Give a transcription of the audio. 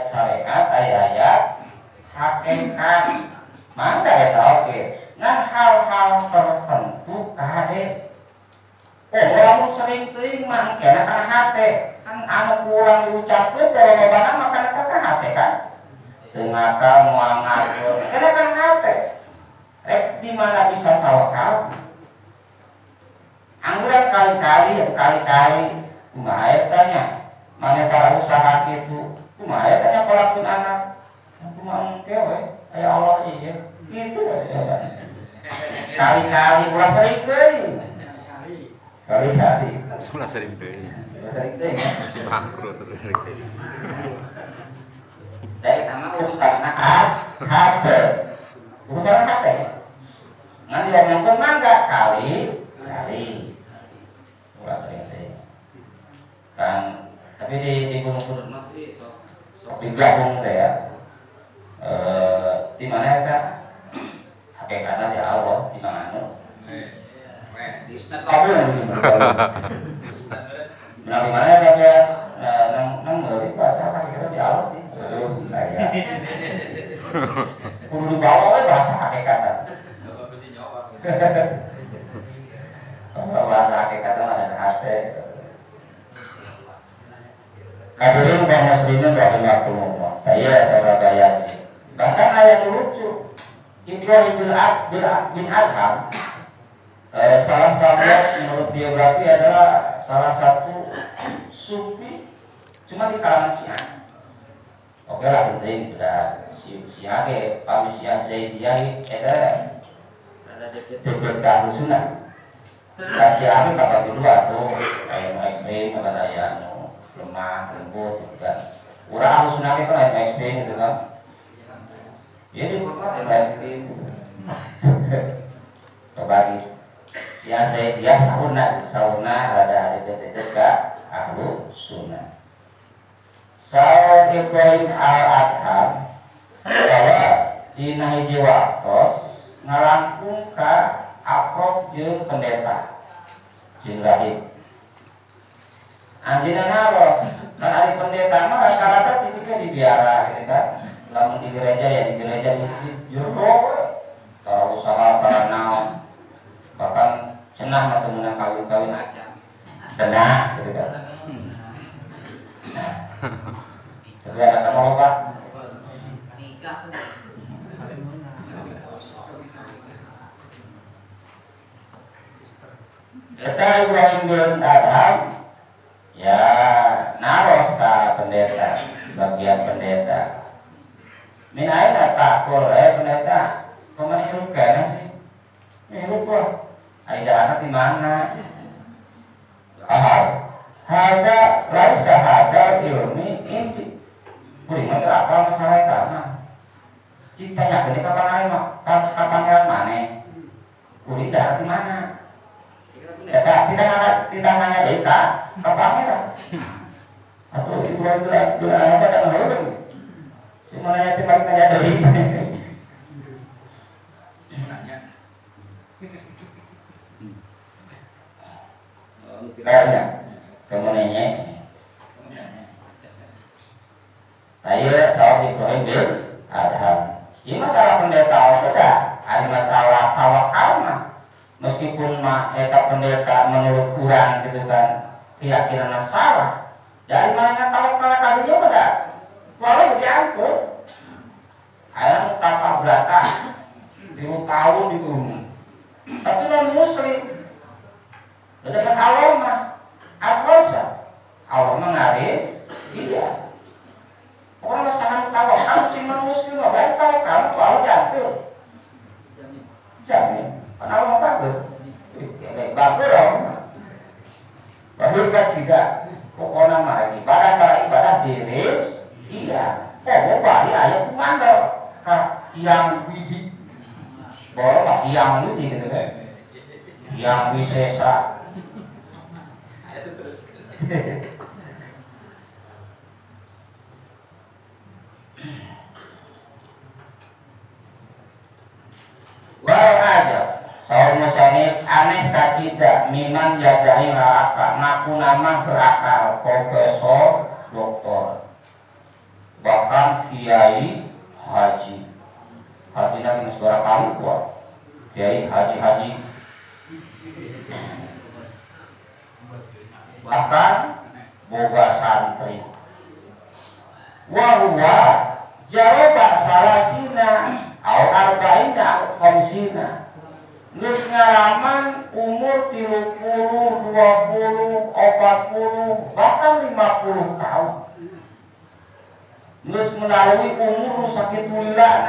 syariat ayat hakikat mangga eta oge ngan hal-hal tertentu kade orang sering teuing mah kena kana hate kan anu kurang diucapkeun teh lobana mah kana ka hate kan teu ngakal moal ngatur kena kana hate rek di mana bisa tawakal angguran kali-kali kumaha eta nya maneh usaha kitu kumaha tanya polakeun anak kumaha engke we aya Allah ieu kitu kali-kali ulah sering teuing kali-kali ulah sering teuing ya masih bangkrut terus sering teuing dari tama urusan hate urusan hate ngan dia ngomong mangga kali ulah sering teuing kan tapi di gunung-gunung masih sok digabung teh ya di mana eta hakikatna di Allah di mana di Ustaz kabul benar di mana ya guys nang meuli bahasa hakikatna di Allah sih kudu dibawa we bahasa hakikatna bahasa hakikatna ada hati. Hadirin kaum muslimin rahimakumullah. Saya Surabaya. Bahkan ayat lucu. Ibrahim bin Adham salah satu menurut biografi adalah salah satu sufi cuma di kalangan Syiah. Oke lah penting sudah Syiah ge pami Syiah Zaidiyah eta ada deket ahlu sunnah. Syiah ge kapal kedua tuh kayak ekstrem ada yang lemah, lembut gitu kan. Urang harus nake kan lain ekstrem gitu kan. Ya di kota lain ekstrem. Kebagi. Sia saya dia sauna ada deket-deket ka ahlu sunnah. Saur Ibrahim al-Adham bahwa dina hiji waktos ngalangkung ka Afrof jeung pendeta jeung rahib. Anjina naros, kan ari pendeta mah rata-rata titiknya di biara gitu kan. Lamun di gereja ya di gereja di jero tara usaha tara naon. Bahkan cenah mah teu meunang kawin-kawin aja. Cenah gitu kan. Tapi ada mau Pak? Nikah tuh. Eta Ibrahim bin Adham ya naros ka pendeta bagian pendeta min aina takul pendeta kemana hirup kana sih hirup kok aida anak di mana harga laisa harga ilmi inti kuring mah apa masalah eta mah cintanya gede kapan kapan mana kuring darat di mana kita nanya Eka, kapan ya? Atau bulan apa dan lalu semuanya kita nanya dari kayaknya kemudiannya saya sahabat Ibrahim bin Adham ini masalah pendeta sudah ada masalah tawakal mah meskipun mah eta pendeta menurut kurang gitu kan keyakinan salah dari mana tahu kalau kadinya pada walau diangkut ayam tanpa berata 5 tahun di gunung tapi non muslim dekat Allah mah al-Qasa Allah mengaris iya pokoknya masalah tawakal si muslim mah baik tawakal walau diangkut jamin kalau mau bagus, bagus dong. Bagus kan juga. Pokoknya mah ibadah diris, iya. Kok bari ayat kumando, yang widi, boleh lah yang widi gitu kan, yang wisesa. Wah aja. Saur musonif aneh tak tidak miman yadai raka ngaku nama berakal profesor doktor bahkan kiai haji. Haji nanti seberapa kali buat kiai haji. Bahkan boga santri. Wahwa jawab salasina au arba'ina au khamsina. Geus ngalaman umur 30, 20, 40, bahkan 50 tahun. Geus melalui umur nu sakitu lilana.